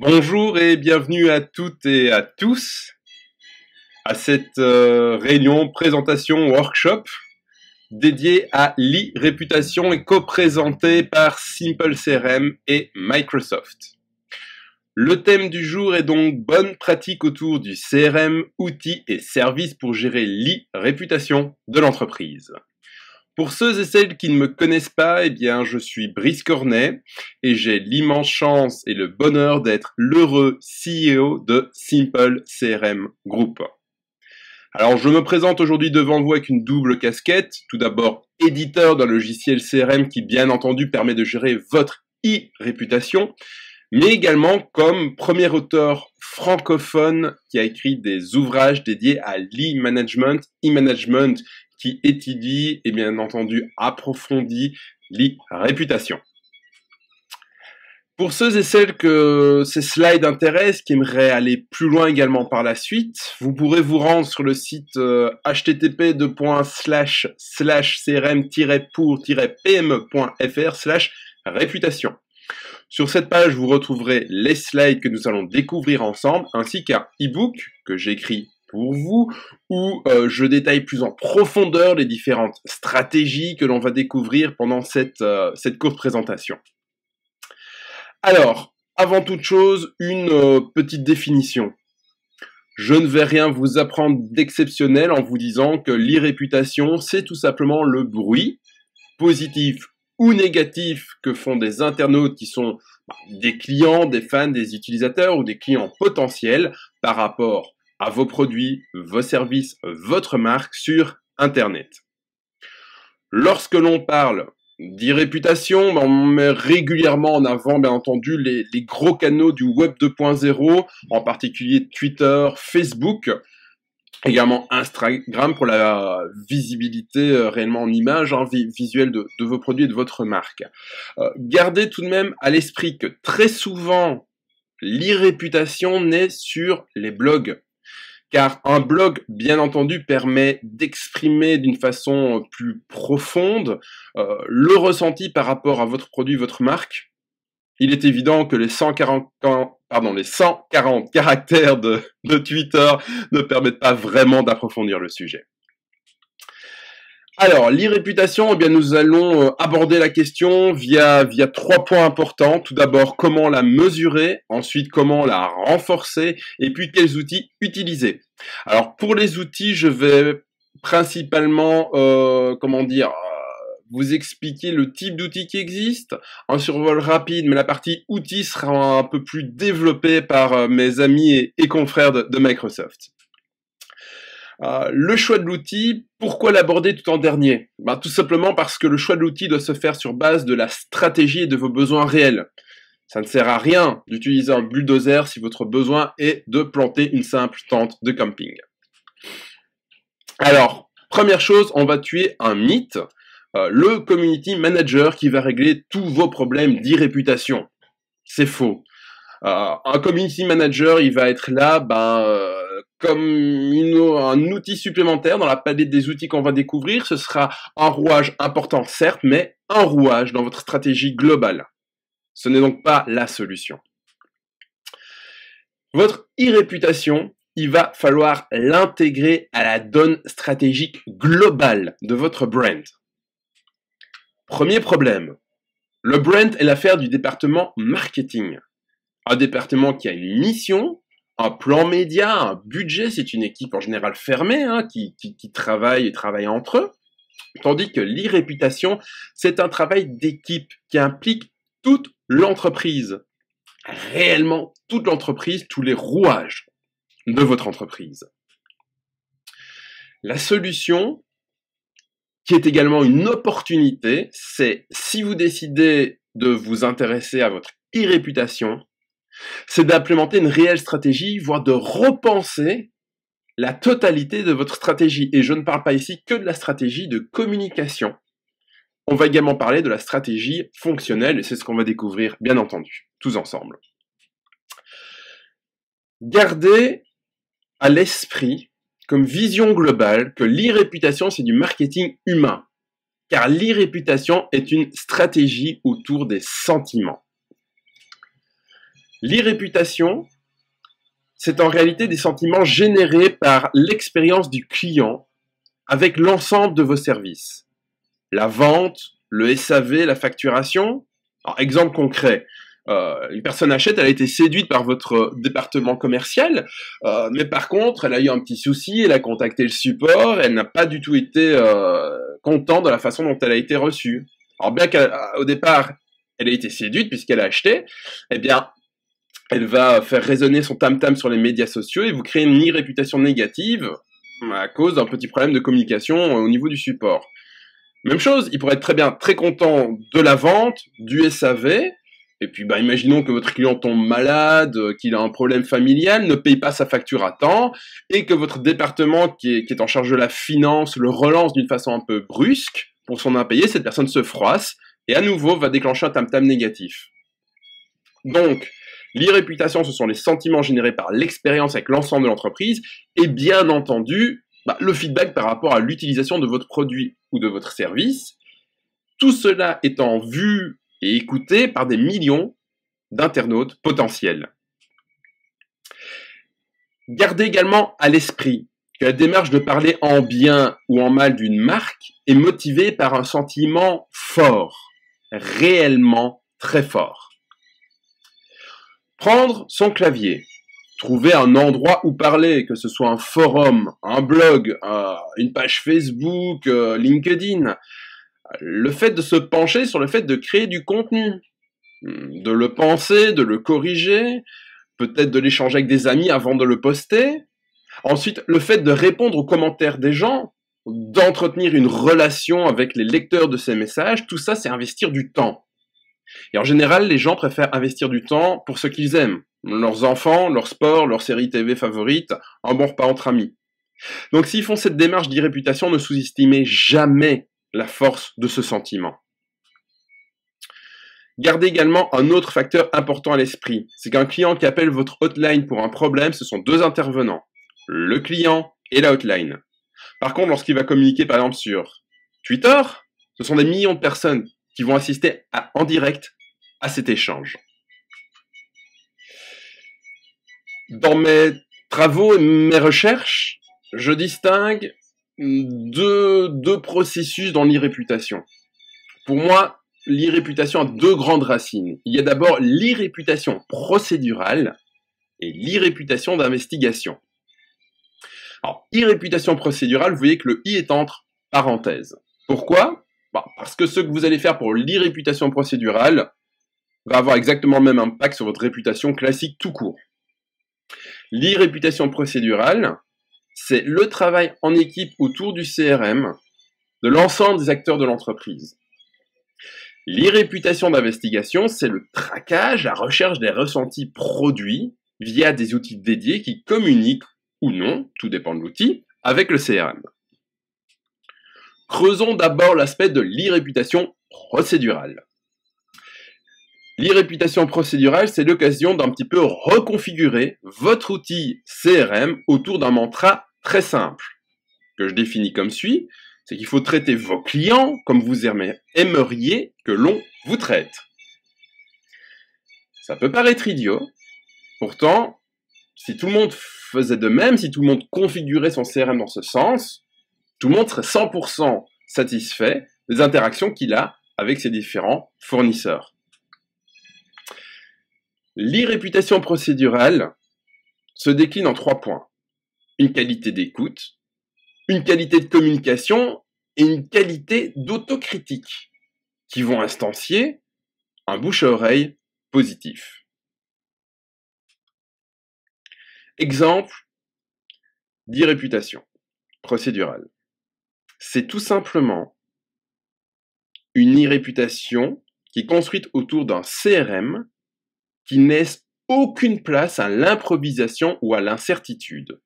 Bonjour et bienvenue à toutes et à tous à cette réunion, présentation, workshop dédiée à l'e-réputation et co-présentée par Simple CRM et Microsoft. Le thème du jour est donc bonne pratique autour du CRM, outils et services pour gérer l'e-réputation de l'entreprise. Pour ceux et celles qui ne me connaissent pas, eh bien, je suis Brice Cornet et j'ai l'immense chance et le bonheur d'être l'heureux CEO de Simple CRM Group. Alors, je me présente aujourd'hui devant vous avec une double casquette. Tout d'abord, éditeur d'un logiciel CRM qui, bien entendu, permet de gérer votre e-réputation, mais également comme premier auteur francophone qui a écrit des ouvrages dédiés à l'e-management, qui étudie et bien entendu approfondit l'e-réputation. Pour ceux et celles que ces slides intéressent, qui aimeraient aller plus loin également par la suite, vous pourrez vous rendre sur le site http://crm-pour-pme.fr/réputation. Sur cette page, vous retrouverez les slides que nous allons découvrir ensemble, ainsi qu'un e-book que j'écris pour vous, où je détaille plus en profondeur les différentes stratégies que l'on va découvrir pendant cette courte présentation. Alors, avant toute chose, une petite définition. Je ne vais rien vous apprendre d'exceptionnel en vous disant que l'e-réputation, c'est tout simplement le bruit, positif ou négatif, que font des internautes qui sont des clients, des fans, des utilisateurs ou des clients potentiels par rapport à vos produits, vos services, votre marque sur Internet. Lorsque l'on parle d'e-réputation, on met régulièrement en avant, bien entendu, les gros canaux du Web 2.0, en particulier Twitter, Facebook, également Instagram pour la visibilité réellement en image, visuelle de vos produits et de votre marque. Gardez tout de même à l'esprit que très souvent, l'e-réputation naît sur les blogs. Car un blog, bien entendu, permet d'exprimer d'une façon plus profonde le ressenti par rapport à votre produit, votre marque. Il est évident que les 140 caractères de Twitter ne permettent pas vraiment d'approfondir le sujet. Alors, l'e-réputation, eh bien, nous allons aborder la question via 3 points importants. Tout d'abord, comment la mesurer, ensuite, comment la renforcer, et puis quels outils utiliser. Alors, pour les outils, je vais principalement, vous expliquer le type d'outils qui existe, un survol rapide, mais la partie outils sera un peu plus développée par mes amis et confrères de Microsoft. Le choix de l'outil, pourquoi l'aborder tout en dernier? Tout simplement parce que le choix de l'outil doit se faire sur base de la stratégie et de vos besoins réels. Ça ne sert à rien d'utiliser un bulldozer si votre besoin est de planter une simple tente de camping. Alors, première chose, on va tuer un mythe, le community manager qui va régler tous vos problèmes d'e-réputation. C'est faux. Un community manager, il va être là, comme un outil supplémentaire dans la palette des outils qu'on va découvrir. Ce sera un rouage important, certes, mais un rouage dans votre stratégie globale. Ce n'est donc pas la solution. Votre e-réputation, il va falloir l'intégrer à la donne stratégique globale de votre brand. Premier problème, le brand est l'affaire du département marketing. Un département qui a une mission, un plan média, un budget, c'est une équipe en général fermée, qui travaille entre eux. Tandis que l'e-réputation, c'est un travail d'équipe qui implique toute l'entreprise. Réellement toute l'entreprise, tous les rouages de votre entreprise. La solution, qui est également une opportunité, c'est si vous décidez de vous intéresser à votre e-réputation, c'est d'implémenter une réelle stratégie, voire de repenser la totalité de votre stratégie. Et je ne parle pas ici que de la stratégie de communication. On va également parler de la stratégie fonctionnelle, et c'est ce qu'on va découvrir, bien entendu, tous ensemble. Gardez à l'esprit, comme vision globale, que l'e-réputation, c'est du marketing humain. Car l'e-réputation est une stratégie autour des sentiments. L'e-réputation, c'est en réalité des sentiments générés par l'expérience du client avec l'ensemble de vos services. La vente, le SAV, la facturation. Alors, exemple concret, une personne achète, elle a été séduite par votre département commercial, mais par contre, elle a eu un petit souci, elle a contacté le support, elle n'a pas du tout été contente de la façon dont elle a été reçue. Alors bien qu'au départ, elle a été séduite puisqu'elle a acheté, eh bien, elle va faire résonner son tam-tam sur les médias sociaux et vous créer une e-réputation négative à cause d'un petit problème de communication au niveau du support. Même chose, il pourrait être très bien très content de la vente, du SAV, et puis imaginons que votre client tombe malade, qu'il a un problème familial, ne paye pas sa facture à temps, et que votre département qui est en charge de la finance le relance d'une façon un peu brusque pour son impayé, cette personne se froisse, et à nouveau va déclencher un tam-tam négatif. Donc, l'e-réputation, ce sont les sentiments générés par l'expérience avec l'ensemble de l'entreprise, et bien entendu, le feedback par rapport à l'utilisation de votre produit ou de votre service, tout cela étant vu et écouté par des millions d'internautes potentiels. Gardez également à l'esprit que la démarche de parler en bien ou en mal d'une marque est motivée par un sentiment fort, réellement très fort. Prendre son clavier, trouver un endroit où parler, que ce soit un forum, un blog, une page Facebook, LinkedIn. Le fait de se pencher sur le fait de créer du contenu, de le penser, de le corriger, peut-être de l'échanger avec des amis avant de le poster. Ensuite, le fait de répondre aux commentaires des gens, d'entretenir une relation avec les lecteurs de ces messages, tout ça, c'est investir du temps. Et en général, les gens préfèrent investir du temps pour ce qu'ils aiment. Leurs enfants, leur sport, leur série TV favorite, un bon repas entre amis. Donc s'ils font cette démarche d'e-réputation, ne sous-estimez jamais la force de ce sentiment. Gardez également un autre facteur important à l'esprit. C'est qu'un client qui appelle votre hotline pour un problème, ce sont deux intervenants. Le client et la hotline. Par contre, lorsqu'il va communiquer par exemple sur Twitter, ce sont des millions de personnes qui vont assister en direct à cet échange. Dans mes travaux et mes recherches, je distingue deux processus dans l'e-réputation. Pour moi, l'e-réputation a deux grandes racines. Il y a d'abord l'e-réputation procédurale et l'e-réputation d'investigation. Alors, e-réputation procédurale, vous voyez que le i est entre parenthèses. Pourquoi ? Parce que ce que vous allez faire pour l'e-réputation procédurale va avoir exactement le même impact sur votre réputation classique tout court. L'e-réputation procédurale, c'est le travail en équipe autour du CRM de l'ensemble des acteurs de l'entreprise. L'e-réputation d'investigation, c'est le traquage, la recherche des ressentis produits via des outils dédiés qui communiquent ou non, tout dépend de l'outil, avec le CRM. Creusons d'abord l'aspect de l'e-réputation procédurale. L'e-réputation procédurale, c'est l'occasion d'un petit peu reconfigurer votre outil CRM autour d'un mantra très simple, que je définis comme suit, c'est qu'il faut traiter vos clients comme vous aimeriez que l'on vous traite. Ça peut paraître idiot, pourtant, si tout le monde faisait de même, si tout le monde configurait son CRM dans ce sens, tout le monde serait 100% satisfait des interactions qu'il a avec ses différents fournisseurs. L'e-réputation procédurale se décline en 3 points. Une qualité d'écoute, une qualité de communication et une qualité d'autocritique qui vont instancier un bouche-à-oreille positif. Exemple d'e-réputation procédurale. C'est tout simplement une e-réputation qui est construite autour d'un CRM qui ne laisse aucune place à l'improvisation ou à l'incertitude.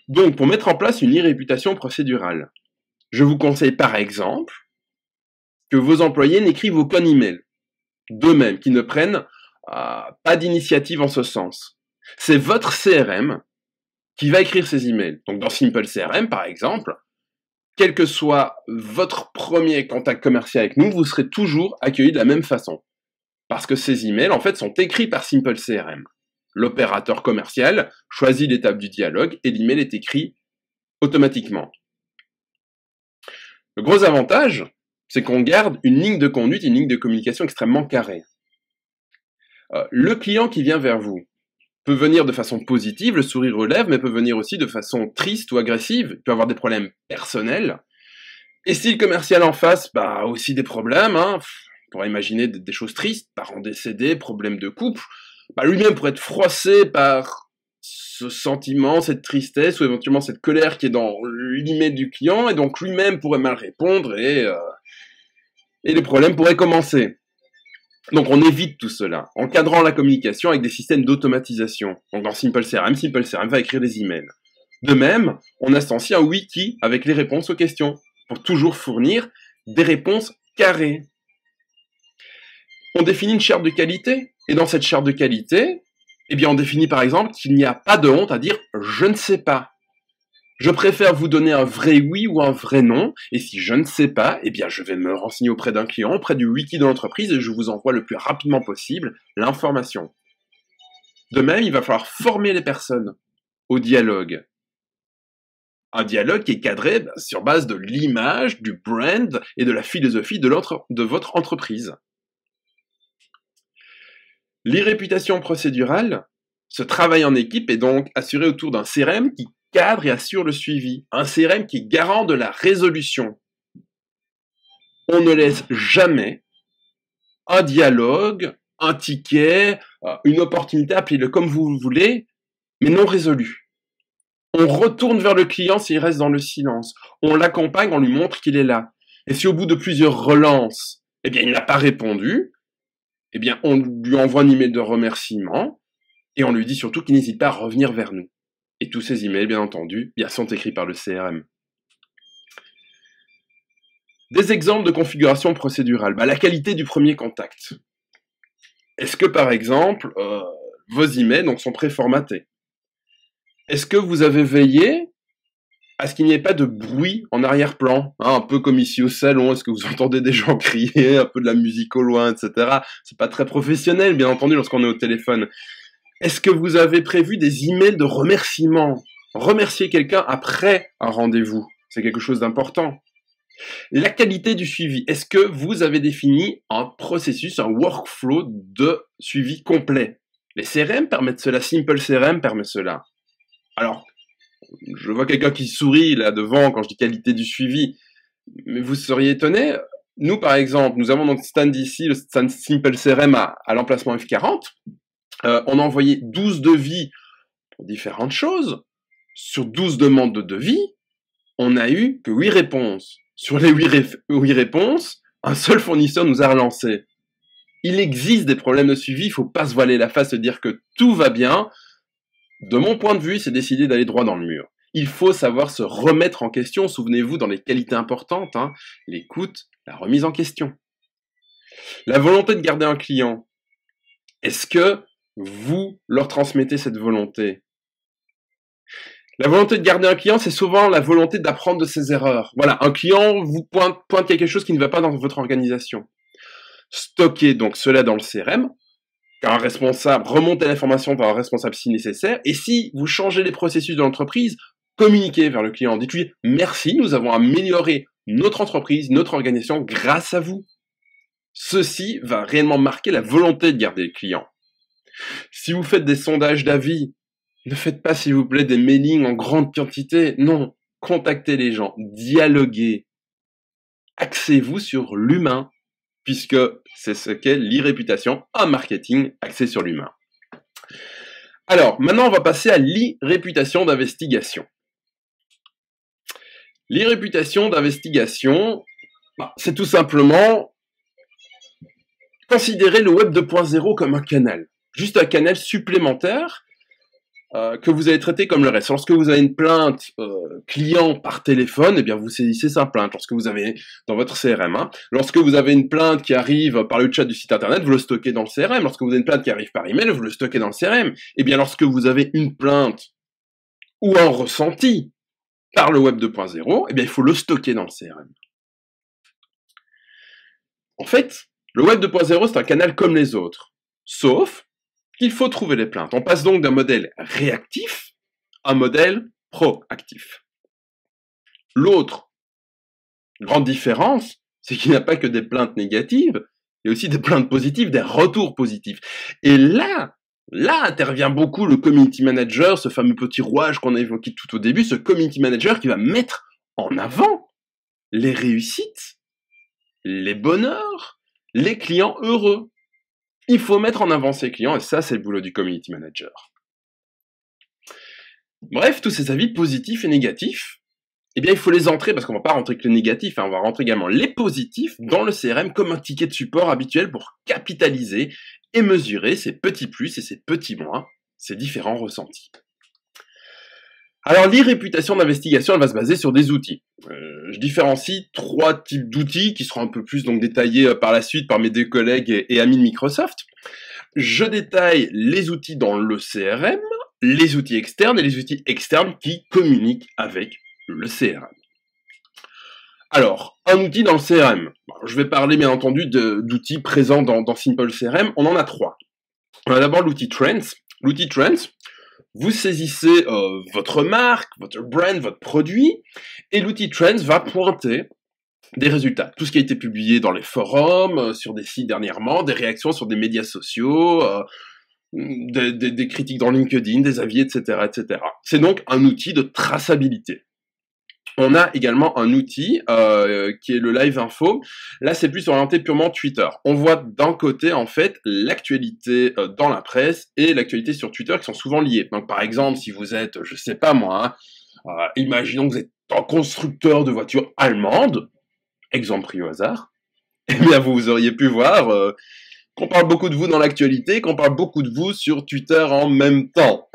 Donc, pour mettre en place une e-réputation procédurale, je vous conseille par exemple que vos employés n'écrivent aucun email d'eux-mêmes, qu'ils ne prennent pas d'initiative en ce sens. C'est votre CRM qui va écrire ces emails. Donc, dans Simple CRM, par exemple, quel que soit votre premier contact commercial avec nous, vous serez toujours accueilli de la même façon. Parce que ces emails, en fait, sont écrits par Simple CRM. L'opérateur commercial choisit l'étape du dialogue et l'email est écrit automatiquement. Le gros avantage, c'est qu'on garde une ligne de conduite, une ligne de communication extrêmement carrée. Le client qui vient vers vous peut venir de façon positive, le sourire aux lèvres, mais peut venir aussi de façon triste ou agressive, il peut avoir des problèmes personnels. Et si le commercial en face, a aussi des problèmes, on pourrait imaginer des choses tristes, parents décédés, problèmes de couple, lui-même pourrait être froissé par ce sentiment, cette tristesse, ou éventuellement cette colère qui est dans l'email du client, et donc lui-même pourrait mal répondre, et les problèmes pourraient commencer. Donc on évite tout cela, en cadrant la communication avec des systèmes d'automatisation. Donc dans Simple CRM va écrire des emails. De même, on associe un wiki avec les réponses aux questions, pour toujours fournir des réponses carrées. On définit une charte de qualité, et dans cette charte de qualité, on définit par exemple qu'il n'y a pas de honte à dire « je ne sais pas ». Je préfère vous donner un vrai oui ou un vrai non, et si je ne sais pas, je vais me renseigner auprès d'un client, auprès du wiki de l'entreprise, et je vous envoie le plus rapidement possible l'information. De même, il va falloir former les personnes au dialogue. Un dialogue qui est cadré sur base de l'image, du brand et de la philosophie de votre entreprise. L'e-réputation procédurale, ce travail en équipe est donc assuré autour d'un CRM qui cadre et assure le suivi. Un CRM qui est garant de la résolution. On ne laisse jamais un dialogue, un ticket, une opportunité, appelez-le comme vous voulez, mais non résolu. On retourne vers le client s'il reste dans le silence. On l'accompagne, on lui montre qu'il est là. Et si au bout de plusieurs relances, il n'a pas répondu, on lui envoie un email de remerciement et on lui dit surtout qu'il n'hésite pas à revenir vers nous. Et tous ces emails, bien entendu, sont écrits par le CRM. Des exemples de configuration procédurale. La qualité du premier contact. Est-ce que, par exemple, vos emails sont préformatés? Est-ce que vous avez veillé à ce qu'il n'y ait pas de bruit en arrière-plan, un peu comme ici au salon? Est-ce que vous entendez des gens crier, un peu de la musique au loin, etc. C'est pas très professionnel, bien entendu, lorsqu'on est au téléphone. Est-ce que vous avez prévu des emails de remerciement? Remercier quelqu'un après un rendez-vous, c'est quelque chose d'important. La qualité du suivi. Est-ce que vous avez défini un processus, un workflow de suivi complet? Les CRM permettent cela, Simple CRM permet cela. Alors, je vois quelqu'un qui sourit là devant quand je dis qualité du suivi, mais vous seriez étonné. Nous, par exemple, nous avons notre stand ici, le stand Simple CRM à l'emplacement F40. On a envoyé 12 devis pour différentes choses. Sur 12 demandes de devis, on n'a eu que 8 réponses. Sur les 8 réponses, un seul fournisseur nous a relancé. Il existe des problèmes de suivi, il ne faut pas se voiler la face et dire que tout va bien. De mon point de vue, c'est décider d'aller droit dans le mur. Il faut savoir se remettre en question, souvenez-vous, dans les qualités importantes, l'écoute, la remise en question. La volonté de garder un client. Est-ce que vous leur transmettez cette volonté? La volonté de garder un client, c'est souvent la volonté d'apprendre de ses erreurs. Voilà, un client vous pointe quelque chose qui ne va pas dans votre organisation. Stockez donc cela dans le CRM, car un responsable, remontez l'information par un responsable si nécessaire, et si vous changez les processus de l'entreprise, communiquez vers le client. Dites-lui, merci, nous avons amélioré notre entreprise, notre organisation grâce à vous. Ceci va réellement marquer la volonté de garder le client. Si vous faites des sondages d'avis, ne faites pas, s'il vous plaît, des mailings en grande quantité. Non, contactez les gens, dialoguez. Axez-vous sur l'humain, puisque c'est ce qu'est l'e-réputation, un marketing axé sur l'humain. Alors, maintenant, on va passer à l'e-réputation d'investigation. L'e-réputation d'investigation, c'est tout simplement considérer le web 2.0 comme un canal. Juste un canal supplémentaire que vous allez traiter comme le reste. Lorsque vous avez une plainte client par téléphone, vous saisissez sa plainte. Lorsque vous avez dans votre CRM, lorsque vous avez une plainte qui arrive par le chat du site internet, vous le stockez dans le CRM. Lorsque vous avez une plainte qui arrive par email, vous le stockez dans le CRM. Lorsque vous avez une plainte ou un ressenti par le web 2.0, il faut le stocker dans le CRM. En fait, Le Web 2.0, c'est un canal comme les autres. Sauf qu'il faut trouver les plaintes. On passe donc d'un modèle réactif à un modèle proactif. L'autre grande différence, c'est qu'il n'y a pas que des plaintes négatives, il y a aussi des plaintes positives, des retours positifs. Et là intervient beaucoup le community manager, ce fameux petit rouage qu'on a évoqué tout au début, ce community manager qui va mettre en avant les réussites, les bonheurs, les clients heureux. Il faut mettre en avant ses clients, et ça, c'est le boulot du community manager. Bref, tous ces avis positifs et négatifs, eh bien, il faut les entrer, parce qu'on va pas rentrer que les négatifs, on va rentrer également les positifs dans le CRM comme un ticket de support habituel pour capitaliser et mesurer ces petits plus et ces petits moins, ces différents ressentis. Alors, l'e-réputation d'investigation, elle va se baser sur des outils. Je différencie 3 types d'outils qui seront un peu plus donc détaillés par la suite par mes 2 collègues et amis de Microsoft. Je détaille les outils dans le CRM, les outils externes et les outils externes qui communiquent avec le CRM. Alors, un outil dans le CRM. Je vais parler bien entendu d'outils présents dans Simple CRM. On en a 3. On a d'abord l'outil Trends. L'outil Trends, vous saisissez votre marque, votre brand, votre produit, et l'outil Trends va pointer des résultats. Tout ce qui a été publié dans les forums, sur des sites dernièrement, des réactions sur des médias sociaux, des critiques dans LinkedIn, des avis, etc., etc. C'est donc un outil de traçabilité. On a également un outil qui est le Live Info. Là, c'est plus orienté purement Twitter. On voit d'un côté, en fait, l'actualité dans la presse et l'actualité sur Twitter qui sont souvent liées. Donc, par exemple, si vous êtes, je sais pas moi, imaginons que vous êtes un constructeur de voitures allemandes, exemple pris au hasard, eh bien, vous auriez pu voir qu'on parle beaucoup de vous dans l'actualité, qu'on parle beaucoup de vous sur Twitter en même temps.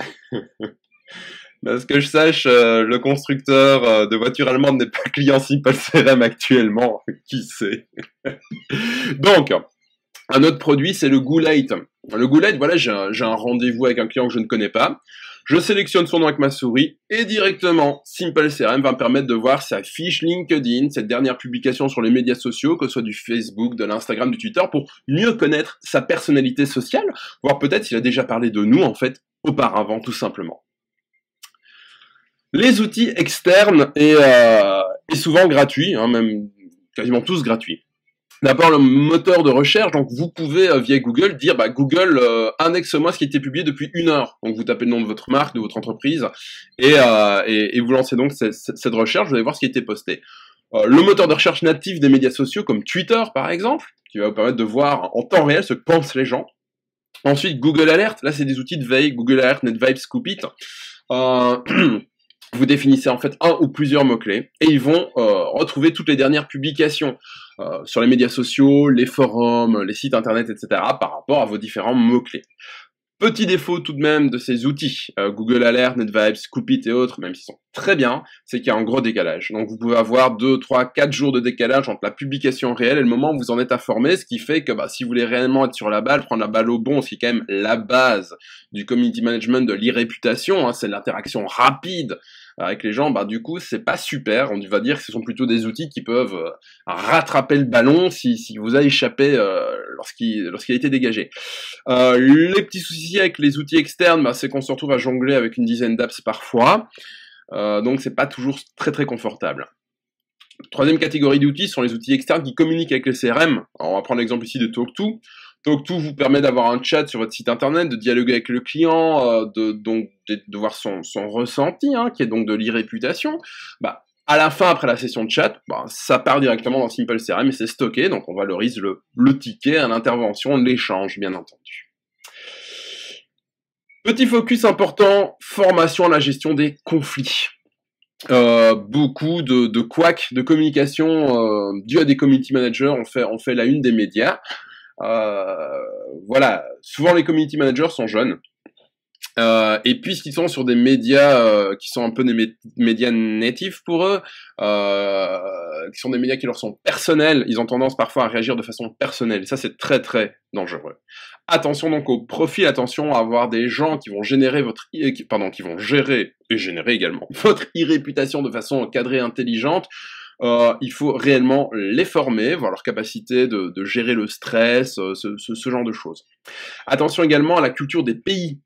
Parce que je sache, le constructeur de voitures allemandes n'est pas client Simple CRM actuellement. Qui sait? Donc, un autre produit, c'est le Goulite. Le Goulite, voilà, j'ai un rendez-vous avec un client que je ne connais pas. Je sélectionne son nom avec ma souris et directement, Simple CRM va me permettre de voir sa fiche LinkedIn, cette dernière publication sur les médias sociaux, que ce soit du Facebook, de l'Instagram, du Twitter, pour mieux connaître sa personnalité sociale, voire peut-être s'il a déjà parlé de nous, en fait, auparavant, tout simplement. Les outils externes et souvent gratuits, hein, même quasiment tous gratuits. D'abord le moteur de recherche, donc vous pouvez via Google dire Google indexe-moi ce qui a été publié depuis 1 heure. Donc vous tapez le nom de votre marque, de votre entreprise et vous lancez donc cette recherche, vous allez voir ce qui a été posté. Le moteur de recherche natif des médias sociaux comme Twitter par exemple, qui va vous permettre de voir en temps réel ce que pensent les gens. Ensuite Google Alert, là c'est des outils de veille, Google Alert, NetVibes, Scoopit. Vous définissez en fait un ou plusieurs mots-clés et ils vont retrouver toutes les dernières publications sur les médias sociaux, les forums, les sites internet, etc. par rapport à vos différents mots-clés. Petit défaut tout de même de ces outils, Google Alert, NetVibes, Scoopit et autres, même s'ils sont très bien, c'est qu'il y a un gros décalage. Donc vous pouvez avoir 2, 3, 4 jours de décalage entre la publication réelle et le moment où vous en êtes informé, ce qui fait que si vous voulez réellement être sur la balle, prendre la balle au bon, ce qui est quand même la base du community management, de l'e-réputation, hein, c'est l'interaction rapide avec les gens, du coup c'est pas super, on va dire que ce sont plutôt des outils qui peuvent rattraper le ballon si vous a échappé lorsqu'il a été dégagé. Les petits soucis avec les outils externes, c'est qu'on se retrouve à jongler avec une dizaine d'apps parfois, donc c'est pas toujours très très confortable. Troisième catégorie d'outils sont les outils externes qui communiquent avec les CRM. Alors, on va prendre l'exemple ici de TalkTo. TalkTo vous permet d'avoir un chat sur votre site internet, de dialoguer avec le client, de voir son ressenti, hein, qui est donc de l'e-réputation. À la fin, après la session de chat, ça part directement dans Simple CRM et c'est stocké, donc on valorise le ticket à l'intervention, l'échange, bien entendu. Petit focus important, formation à la gestion des conflits. Beaucoup de couacs de communication dû à des community managers on fait la une des médias. Voilà, souvent les community managers sont jeunes. Et puisqu'ils sont sur des médias qui sont un peu des médias natifs pour eux, qui sont des médias qui leur sont personnels, ils ont tendance parfois à réagir de façon personnelle. Et ça, c'est très très dangereux. Attention donc au profil, attention à avoir des gens qui vont générer qui vont gérer et générer également votre e-réputation de façon cadrée, intelligente. il faut réellement les former, voir leur capacité de gérer le stress, ce genre de choses. Attention également à la culture des pays.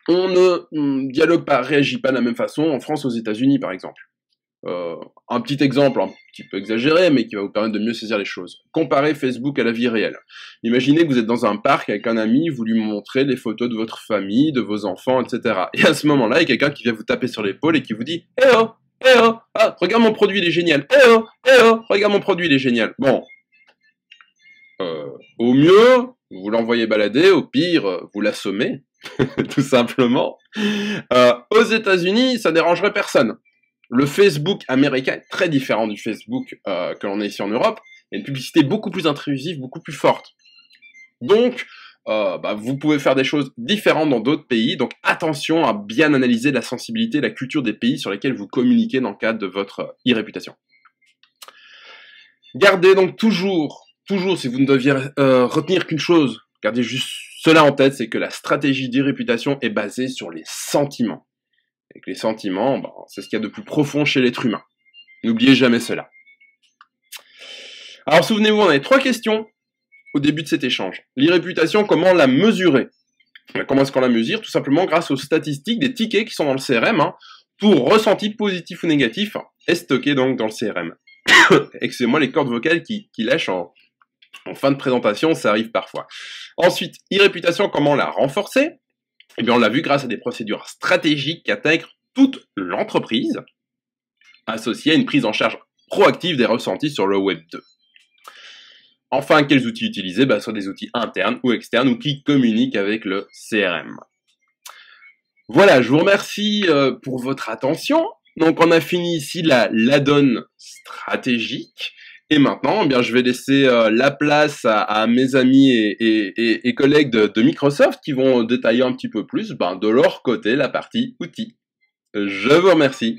On ne dialogue pas, réagit pas de la même façon en France, aux États-Unis par exemple. Un petit exemple, un petit peu exagéré, mais qui va vous permettre de mieux saisir les choses. Comparez Facebook à la vie réelle. Imaginez que vous êtes dans un parc avec un ami, vous lui montrez les photos de votre famille, de vos enfants, etc. Et à ce moment-là, il y a quelqu'un qui vient vous taper sur l'épaule et qui vous dit « Eh oh, eh oh, ah, regarde mon produit, il est génial. Eh oh, regarde mon produit, il est génial. » Bon, au mieux, vous l'envoyez balader, au pire, vous l'assommez, tout simplement. Aux États-Unis, ça dérangerait personne. Le Facebook américain est très différent du Facebook que l'on a ici en Europe. Il y a une publicité beaucoup plus intrusive, beaucoup plus forte. Donc, vous pouvez faire des choses différentes dans d'autres pays. Donc, attention à bien analyser la sensibilité et la culture des pays sur lesquels vous communiquez dans le cadre de votre e-réputation. Gardez donc toujours, si vous ne deviez retenir qu'une chose, gardez juste cela en tête, c'est que la stratégie d'e-réputation est basée sur les sentiments. Et que les sentiments, c'est ce qu'il y a de plus profond chez l'être humain. N'oubliez jamais cela. Alors souvenez-vous, on avait 3 questions au début de cet échange. L'e-réputation, comment la mesurer? Comment est-ce qu'on la mesure? Tout simplement grâce aux statistiques des tickets qui sont dans le CRM, pour ressenti positif ou négatif, et stockés donc dans le CRM. Excusez-moi, les cordes vocales qui lâchent en fin de présentation, ça arrive parfois. Ensuite, e-réputation, comment la renforcer? Eh bien, on l'a vu grâce à des procédures stratégiques qui intègrent toute l'entreprise, associées à une prise en charge proactive des ressentis sur le Web 2. Enfin, quels outils utiliser? Soit des outils internes ou externes ou qui communiquent avec le CRM. Voilà, je vous remercie pour votre attention. Donc, on a fini ici la donne stratégique. Et maintenant, je vais laisser la place à mes amis et collègues de Microsoft qui vont détailler un petit peu plus, de leur côté, la partie outils. Je vous remercie.